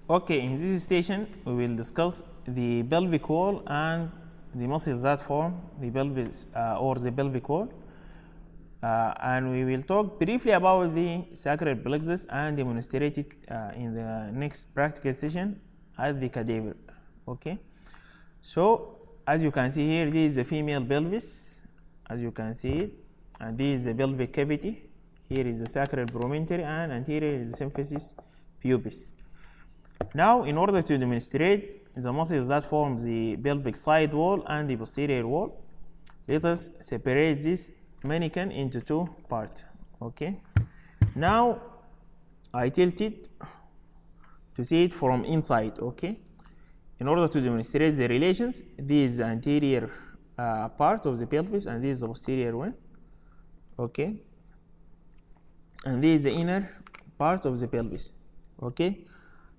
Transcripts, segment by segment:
Okay, in this station, we will discuss the pelvic wall and the muscles that form the pelvis or the pelvic wall. And we will talk briefly about the sacral plexus and demonstrate it in the next practical session at the cadaver. Okay, so as you can see here, this is the female pelvis, as you can see it, and this is the pelvic cavity. Here is the sacral promontory, and anterior is the symphysis pubis. Now, in order to demonstrate the muscles that form the pelvic side wall and the posterior wall, let us separate this mannequin into two parts. Okay. Now, I tilt it to see it from inside. Okay. In order to demonstrate the relations, this is the anterior part of the pelvis, and this is the posterior one. Okay. And this is the inner part of the pelvis. Okay.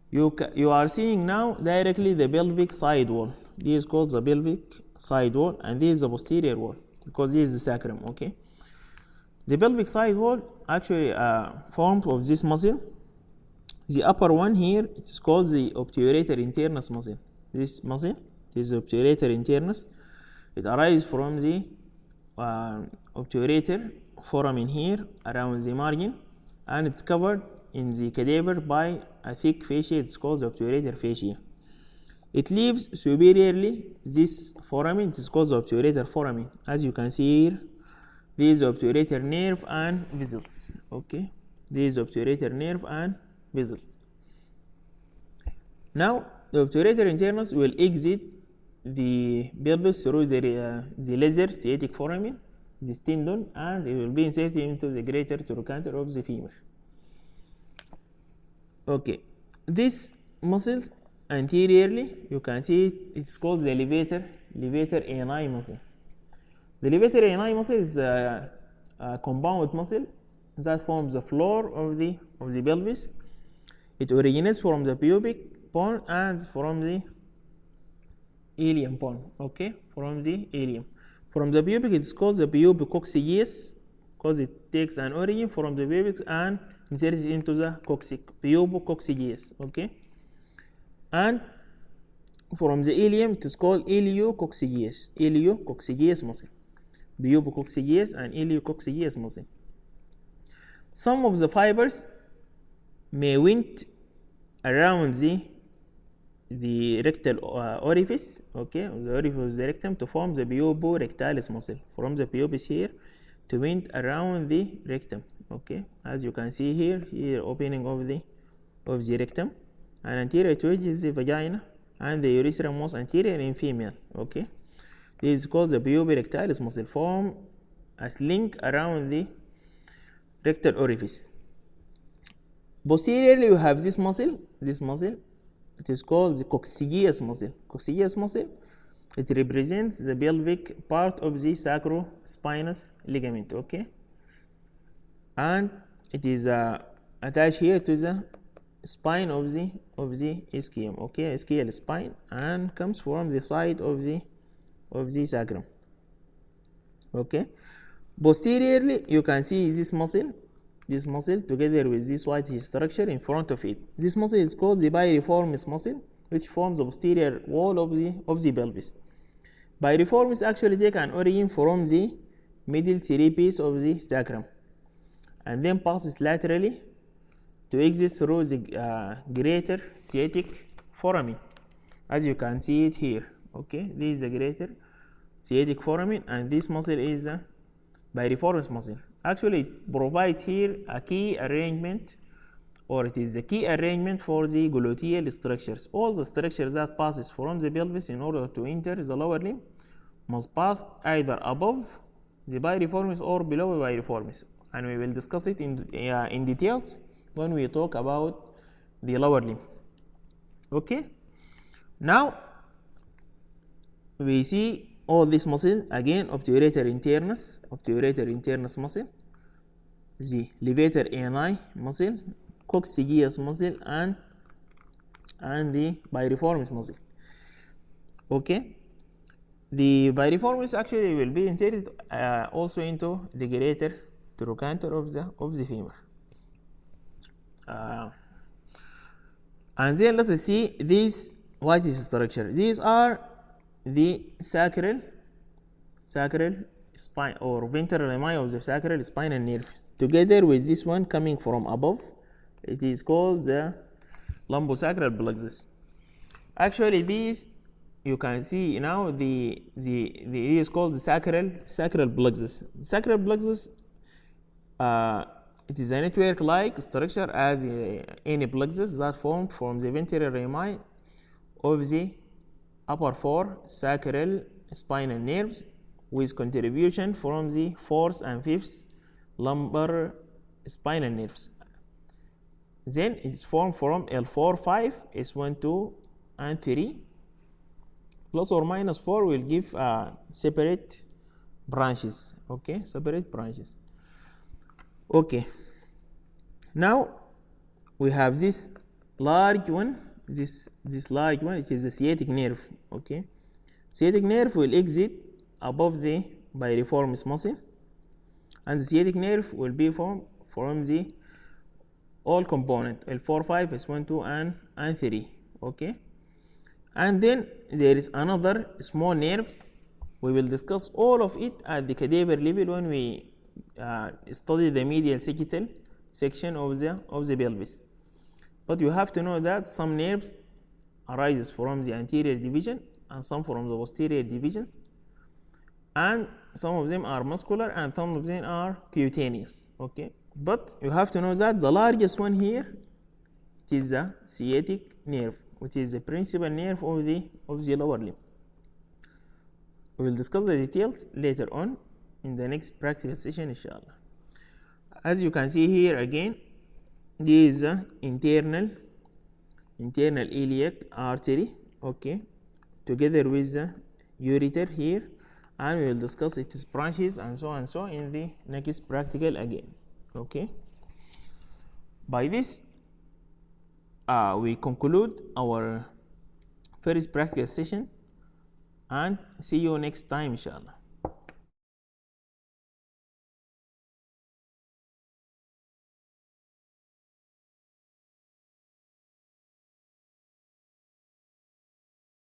You are seeing now directly the pelvic side wall. This is called the pelvic side wall, and this is the posterior wall because this is the sacrum. Okay. The pelvic side wall actually formed of this muscle. The upper one here, it is called the obturator internus muscle. This muscle is the obturator internus. It arises from the obturator foramen here around the margin, and it's covered in the cadaver by a thick fascia. It's called the obturator fascia. It leaves superiorly this foramen. It is called the obturator foramen. As you can see here, this is the obturator nerve and vessels. Okay, this is obturator nerve and vessels. Now, the obturator internus will exit the pelvis through the lesser sciatic foramen, this tendon, and it will be inserted into the greater trochanter of the femur. Okay, these muscles anteriorly, you can see it's called the levator ani muscle. The levator ani muscle is a compound muscle that forms the floor of the pelvis. It originates from the pubic bone and from the ilium bone. Okay, from the ilium. From the pubic, it's called the pubic-coccygeus because it takes an origin from the pubic and inserted into the coccyx, pubic-coccygeus. Okay, and from the ilium, it is called iliococcygeus muscle, pubic-coccygeus and iliococcygeus muscle. Some of the fibers may wind around the rectal orifice, okay, the orifice of the rectum, to form the pubo-rectalis muscle. From the pubis here to wind around the rectum. Okay, as you can see here opening of the rectum, and anterior to it is the vagina and the urethra most anterior in female. Okay, this is called the pubo-rectalis muscle, form a sling around the rectal orifice. Posteriorly, you have this muscle. It is called the coccygeus muscle. Coccygeus muscle, it represents the pelvic part of the sacrospinous ligament. Okay, and it is attached here to the spine of the ischium. Okay, ischial spine, and comes from the side of the sacrum. Okay, posteriorly, you can see this muscle together with this white structure in front of it. This muscle is called the Biliformis muscle, which forms the posterior wall of the pelvis. Biliformis actually take an origin from the middle three piece of the sacrum, and then passes laterally to exit through the greater sciatic foramen, as you can see it here. Okay, this is the greater sciatic foramen, and this muscle is the Biliformis muscle. Actually, it provides here a key arrangement, or it is the key arrangement for the gluteal structures. All the structures that passes from the pelvis in order to enter the lower limb must pass either above the Biliformis or below the Biliformis, and we will discuss it in details when we talk about the lower limb. Okay, now we see all this muscle again: obturator internus muscle, the levator ani muscle, coccygeus muscle, and the Biliformis muscle. Okay, the Biliformis actually will be inserted also into the greater trochanter of the femur. And then let us see this what is structure. These are the sacral spine or ventral lemma of the sacral spinal nerve together with this one coming from above. It is called the lumbosacral plexus. Actually, these you can see now the it is called the sacral plexus. Sacral plexus, it is a network-like structure as any plexus that formed from the ventral rami of the upper four sacral spinal nerves with contribution from the fourth and fifth lumbar spinal nerves. Then it is formed from L4, 5, S1, 2, and 3. Plus or minus 4 will give separate branches. Okay, separate branches. Okay. Now we have this large one. This large one, it is the sciatic nerve. Okay, sciatic nerve will exit above the Biliformis muscle, and the sciatic nerve will be formed from the all component L4, 5, S1, 2, and 3. Okay, and then there is another small nerves. We will discuss all of it at the cadaver level when we study the medial sagittal section of the pelvis. But you have to know that some nerves arises from the anterior division and some from the posterior division, and some of them are muscular and some of them are cutaneous. Okay, but you have to know that the largest one here, it is the sciatic nerve, which is the principal nerve of the lower limb. We will discuss the details later on in the next practical session, inshallah. As you can see here again, this is the internal iliac artery, okay, together with the ureter here, and we will discuss its branches and so in the next practical again. Okay, by this we conclude our first practical session, and see you next time, inshallah.